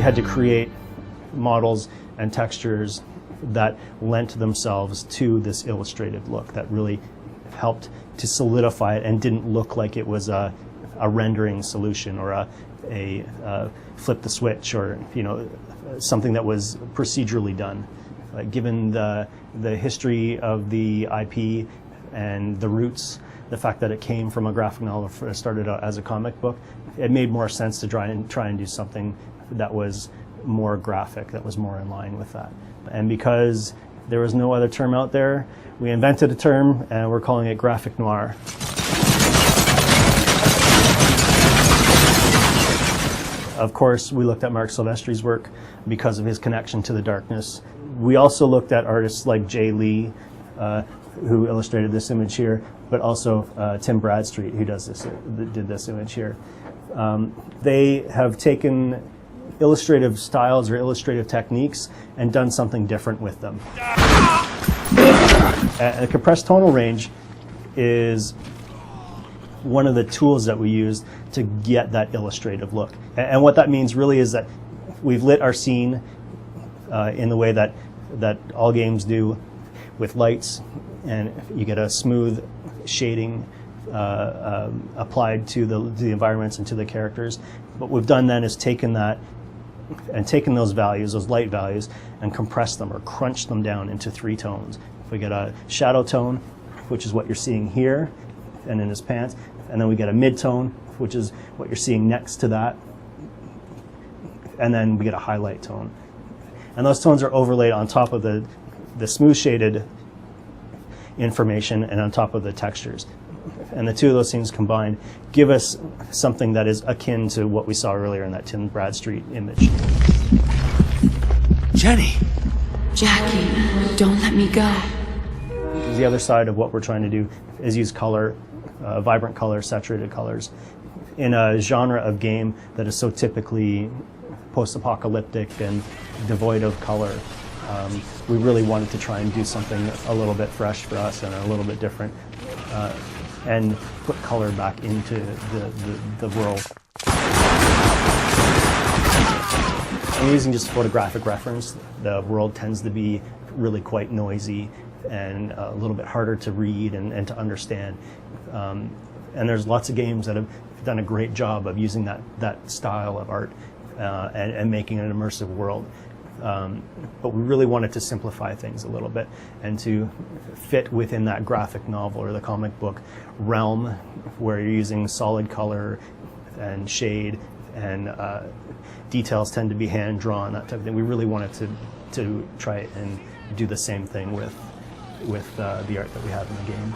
we had to create models and textures that lent themselves to this illustrative look that really helped to solidify it and didn't look like it was a rendering solution or a flip the switch or something that was procedurally done. Given the history of the IP and the roots, the fact that it came from a graphic novel, started out as a comic book, it made more sense to try and do something that was more graphic, that was more in line with that. And because there was no other term out there, we invented a term and we're calling it graphic noir. Of course, we looked at Marc Silvestri's work because of his connection to the darkness. We also looked at artists like Jay Lee, who illustrated this image here, but also Tim Bradstreet, who did this image here. They have taken illustrative styles or illustrative techniques and done something different with them. A compressed tonal range is one of the tools that we use to get that illustrative look. And what that means really is that we've lit our scene in the way that all games do, with lights, and you get a smooth shading applied to the environments and to the characters. What we've done then is taken that and taken those values, those light values, and compressed them or crunched them down into 3 tones. We get a shadow tone, which is what you're seeing here and in his pants, and then we get a mid-tone, which is what you're seeing next to that, and then we get a highlight tone. And those tones are overlaid on top of the smooth shaded information and on top of the textures. And the two of those things combined give us something that is akin to what we saw earlier in that Tim Bradstreet image. Jenny! Jackie, don't let me go. The other side of what we're trying to do is use color, vibrant colors, saturated colors, in a genre of game that is so typically post-apocalyptic and devoid of color. We really wanted to try and do something a little bit fresh for us and a little bit different, and put color back into the world. I'm using just photographic reference. The world tends to be really quite noisy and a little bit harder to read and to understand. And there's lots of games that have done a great job of using that style of art and making an immersive world. But we really wanted to simplify things a little bit and to fit within that graphic novel or the comic book realm where you're using solid color and shade and details tend to be hand-drawn, that type of thing. We really wanted to try and do the same thing with the art that we have in the game.